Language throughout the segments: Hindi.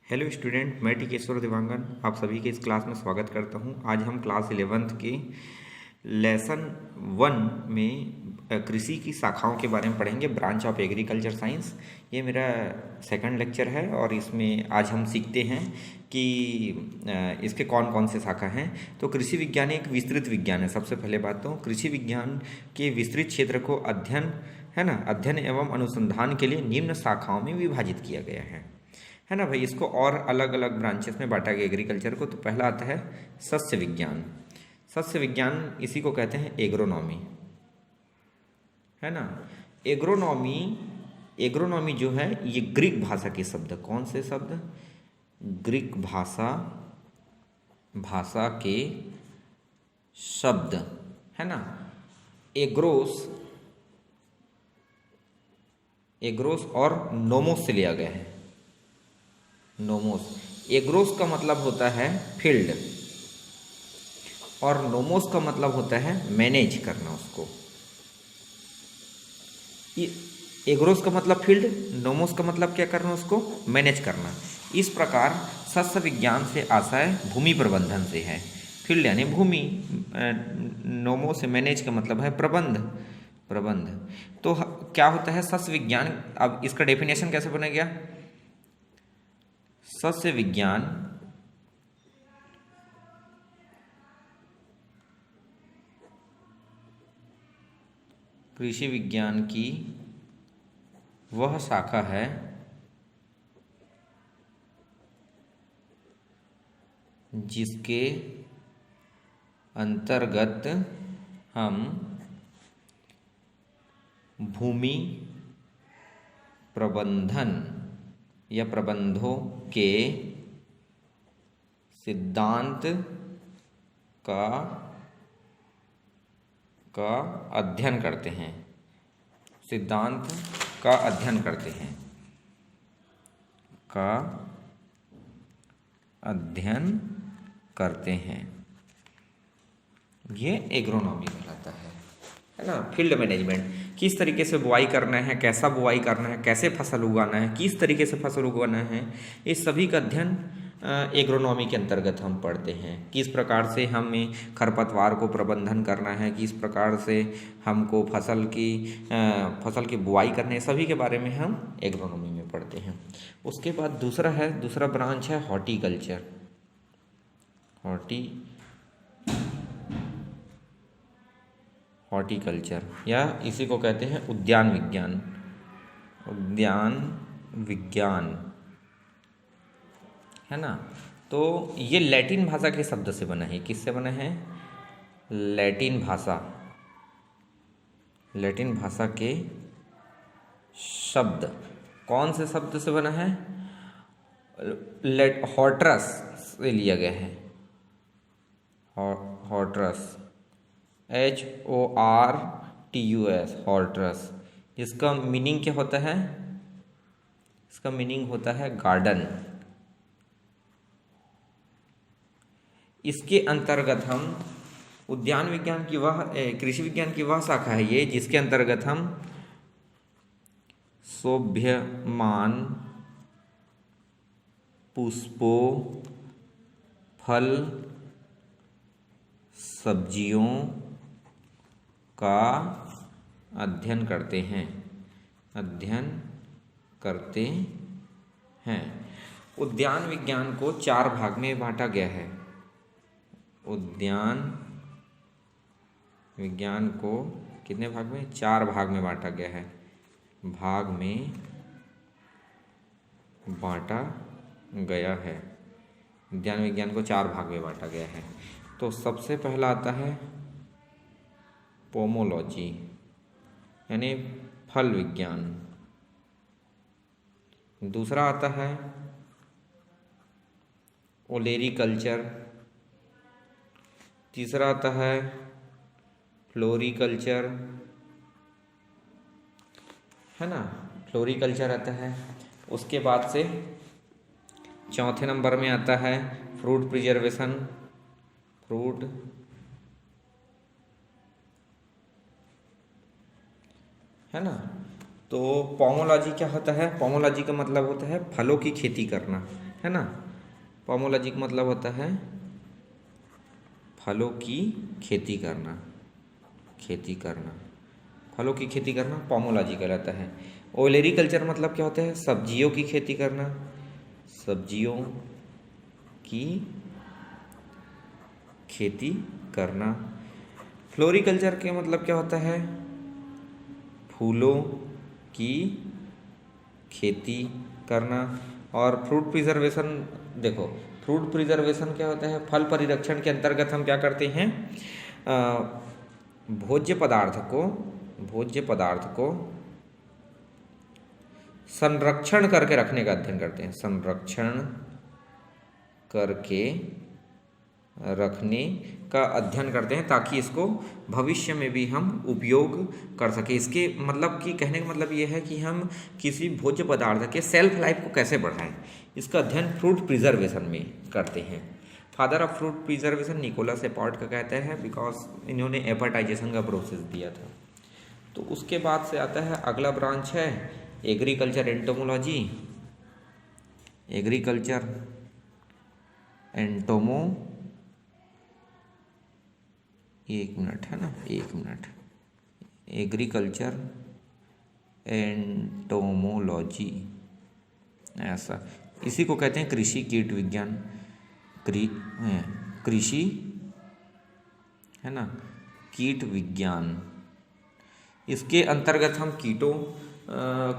हेलो स्टूडेंट, मैं टिकेश्वर दिवांगन आप सभी के इस क्लास में स्वागत करता हूं। आज हम क्लास 11th के लेसन 1 में कृषि की शाखाओं के बारे में पढ़ेंगे। ब्रांच ऑफ एग्रीकल्चर साइंस ये मेरा सेकंड लेक्चर है और इसमें आज हम सीखते हैं कि इसके कौन कौन से शाखा हैं। तो कृषि विज्ञान एक विस्तृत विज्ञान है। सबसे पहले बात तो कृषि विज्ञान के विस्तृत क्षेत्र को अध्ययन एवं अनुसंधान के लिए निम्न शाखाओं में विभाजित किया गया है ना भाई। इसको और अलग अलग ब्रांचेस में बांटा गया एग्रीकल्चर को। तो पहला आता है सस्य विज्ञान। सस्य विज्ञान इसी को कहते हैं एग्रोनॉमी, है ना। एग्रोनॉमी एग्रोनॉमी जो है ये ग्रीक भाषा के शब्द, कौन से शब्द, ग्रीक भाषा के शब्द, है ना। एग्रोस और नोमोस से लिया गया है। नोमोस, एग्रोस का मतलब होता है फील्ड और नोमोस का मतलब होता है मैनेज करना उसको। एग्रोस का मतलब फील्ड, नोमोस का मतलब क्या करना, उसको मैनेज करना। इस प्रकार सस्य विज्ञान से आशय भूमि प्रबंधन से है। फील्ड यानी भूमि, नोमो से मैनेज का मतलब है प्रबंध। तो क्या होता है सस्य विज्ञान। अब इसका डेफिनेशन कैसे बनेगा। सस्य विज्ञान कृषि विज्ञान की वह शाखा है जिसके अंतर्गत हम भूमि प्रबंधन या प्रबंधों के सिद्धांत का अध्ययन करते हैं। सिद्धांत का अध्ययन करते हैं, ये एग्रोनॉमी कहलाता है ना। फील्ड मैनेजमेंट, किस तरीके से बुआई करना है, कैसा बुआई करना है, कैसे फसल उगाना है, किस तरीके से फसल उगाना है, इस सभी का अध्ययन एग्रोनॉमी के अंतर्गत हम पढ़ते हैं। किस प्रकार से हमें खरपतवार को प्रबंधन करना है, किस प्रकार से हमको फसल की बुआई करनी है, सभी के बारे में हम एग्रोनॉमी में पढ़ते हैं। उसके बाद दूसरा ब्रांच है हॉर्टिकल्चर। हॉर्टिकल्चर या इसी को कहते हैं उद्यान विज्ञान, है ना। तो ये लैटिन भाषा के शब्द से बना है। किससे बना है, लैटिन भाषा के शब्द। कौन से शब्द से बना है, हॉर्ट्रस से लिया गया है। हॉर्ट्रस, HORTUS, हॉर्ट्रस। इसका मीनिंग क्या होता है, इसका मीनिंग होता है गार्डन। इसके अंतर्गत हम उद्यान विज्ञान की कृषि विज्ञान की वह शाखा है ये जिसके अंतर्गत हम शोभ्यमान पुष्पों, फल, सब्जियों का अध्ययन करते हैं। उद्यान विज्ञान को 4 भाग में बांटा गया है। उद्यान विज्ञान को कितने भाग में, 4 भाग में बांटा गया है। उद्यान विज्ञान को 4 भाग में बांटा गया है। तो सबसे पहला आता है पोमोलॉजी यानी फल विज्ञान। दूसरा आता है ओलेरीकल्चर। तीसरा आता है फ्लोरीकल्चर, है ना, फ्लोरीकल्चर आता है। उसके बाद से चौथे नंबर में आता है फ्रूट प्रिजर्वेशन, है ना। तो पोमोलॉजी क्या होता है, पोमोलॉजी का मतलब होता है फलों की खेती करना, है ना। पोमोलॉजी का मतलब होता है फलों की खेती करना, फलों की खेती करना पोमोलॉजी कहलाता है। ओलेरीकल्चर मतलब क्या होता है? सब्जियों की खेती करना, सब्जियों की खेती करना। फ्लोरिकल्चर के मतलब क्या होता है? फूलों की खेती करना। और फ्रूट प्रिजर्वेशन, देखो फ्रूट प्रिजर्वेशन क्या होता है? फल परिरक्षण के अंतर्गत हम क्या करते हैं? भोज्य पदार्थ को संरक्षण करके रखने का अध्ययन करते हैं, संरक्षण करके रखने का अध्ययन करते हैं ताकि इसको भविष्य में भी हम उपयोग कर सकें। इसके मतलब कि कहने का मतलब ये है कि हम किसी भोज्य पदार्थ के सेल्फ लाइफ को कैसे बढ़ाएं, इसका अध्ययन फ्रूट प्रिजर्वेशन में करते हैं। Father of fruit preservation Nicolas Appert का कहते हैं, बिकॉज इन्होंने एपर्टाइजेशन का प्रोसेस दिया था। तो उसके बाद से आता है अगला ब्रांच है एग्रीकल्चर एंटोमोलॉजी। एग्रीकल्चर एंटोमो, एक मिनट, एग्रीकल्चर एंटोमोलॉजी, ऐसा इसी को कहते हैं कृषि कीट विज्ञान, कृषि है ना, कीट विज्ञान। इसके अंतर्गत हम कीटों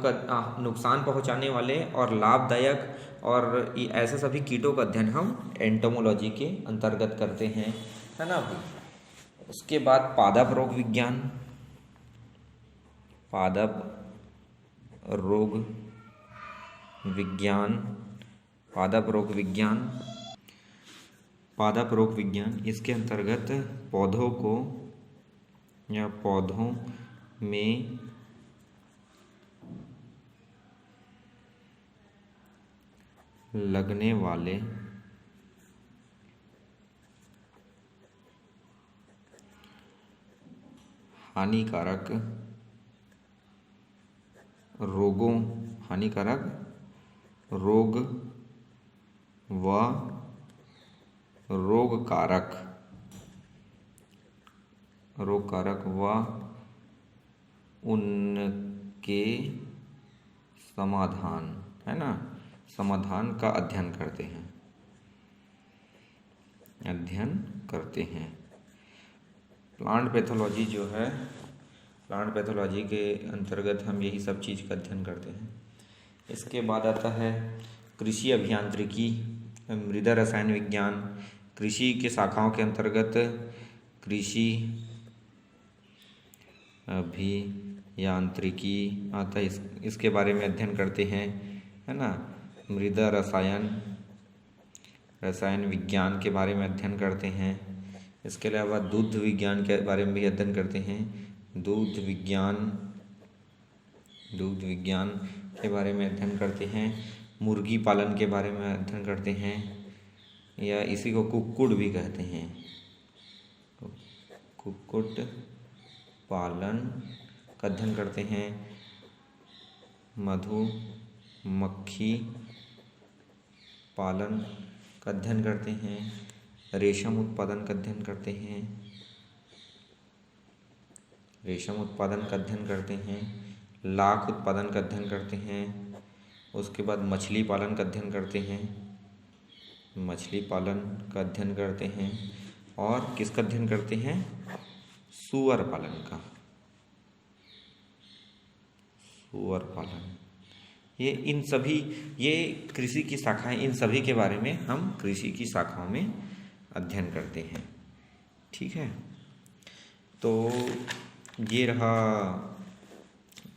का नुकसान पहुंचाने वाले और लाभदायक और ऐसे सभी कीटों का अध्ययन हम एंटोमोलॉजी के अंतर्गत करते हैं, है ना। उसके बाद पादप रोग विज्ञान, पादप रोग विज्ञान, इसके अंतर्गत पौधों को या पौधों में लगने वाले हानिकारक रोग व रोगकारक व उनके समाधान, है ना, समाधान का अध्ययन करते हैं। प्लांट पैथोलॉजी जो है, प्लांट पैथोलॉजी के अंतर्गत हम यही सब चीज़ का अध्ययन करते हैं। इसके बाद आता है कृषि अभियांत्रिकी, मृदा रसायन विज्ञान। कृषि के शाखाओं के अंतर्गत कृषि अभियांत्रिकी आता है, इसके बारे में अध्ययन करते हैं, है ना। मृदा रसायन विज्ञान के बारे में अध्ययन करते हैं। इसके अलावा दूध विज्ञान के बारे में भी अध्ययन करते हैं। दूध विज्ञान के बारे में अध्ययन करते हैं। मुर्गी पालन के बारे में अध्ययन करते हैं, या इसी को कुक्कुट भी कहते हैं। कुक्कुट पालन का अध्ययन करते हैं। मधुमक्खी पालन का अध्ययन करते हैं। रेशम उत्पादन का अध्ययन करते हैं। लाख उत्पादन का अध्ययन करते हैं। उसके बाद मछली पालन का अध्ययन करते हैं। और किसका अध्ययन करते हैं? सूअर पालन। ये कृषि की शाखाएं, इन सभी के बारे में हम कृषि की शाखाओं में अध्ययन करते हैं। ठीक है, तो ये रहा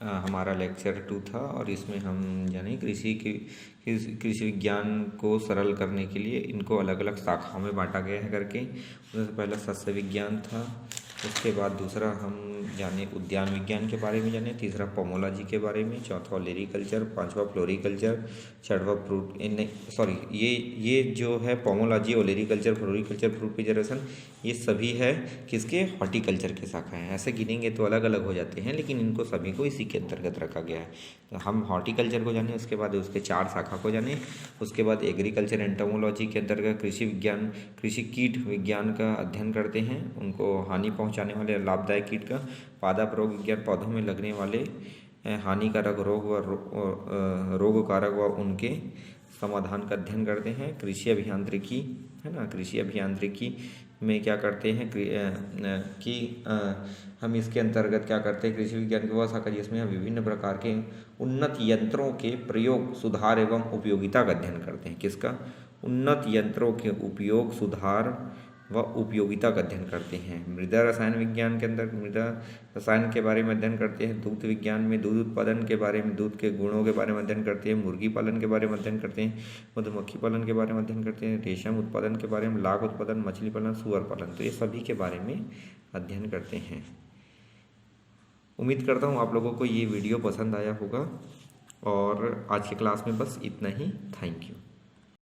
हमारा लेक्चर 2 था, और इसमें हम यानी कृषि विज्ञान को सरल करने के लिए इनको अलग अलग शाखाओं में बांटा गया है करके। उससे पहला सस्य विज्ञान था, उसके बाद दूसरा हम जाने उद्यान विज्ञान के बारे में जाने, तीसरा पोमोलॉजी के बारे में, चौथा ओलेरीकल्चर, पांचवा फ्लोरीकल्चर, छठवा फ्रूट सॉरी ये जो है pomology, olericulture, floriculture, fruit preservation, ये सभी है किसके, हॉर्टिकल्चर के शाखा हैं। ऐसे गिनेंगे तो अलग अलग हो जाते हैं, लेकिन इनको सभी को इसी के अंतर्गत रखा गया है। तो हम हॉर्टिकल्चर को जाने, उसके बाद उसके 4 शाखा को जाने, उसके बाद एग्रीकल्चर एंटोमोलॉजी के अंतर्गत कृषि विज्ञान, कृषि कीट विज्ञान का अध्ययन करते हैं, उनको हानि पहुंचाने वाले लाभदायक कीट का, पादप रोग विज्ञान, पौधों में लगने वाले हानिकारक रोगकारक व उनके समाधान का अध्ययन करते हैं। कृषि अभियांत्रिकी है ना, कृषि अभियांत्रिकी में क्या करते हैं कि हम इसके अंतर्गत क्या करते हैं, कृषि विज्ञान की वह शाखा जिसमें हम विभिन्न प्रकार के उन्नत यंत्रों के प्रयोग, सुधार एवं उपयोगिता का अध्ययन करते हैं। किसका, उन्नत यंत्रों के उपयोग, सुधार व उपयोगिता का अध्ययन करते हैं। मृदा रसायन विज्ञान के अंदर मृदा रसायन के बारे में अध्ययन करते हैं। दुग्ध विज्ञान में दूध उत्पादन के बारे में, दूध के गुणों के बारे में अध्ययन करते हैं। मुर्गी पालन के बारे में अध्ययन करते हैं। मधुमक्खी पालन के बारे में अध्ययन करते हैं। रेशम उत्पादन के बारे में, लाख उत्पादन, मछली पालन, सुअर पालन, तो ये सभी के बारे में अध्ययन करते हैं। उम्मीद करता हूँ आप लोगों को ये वीडियो पसंद आया होगा, और आज की क्लास में बस इतना ही। Thank you.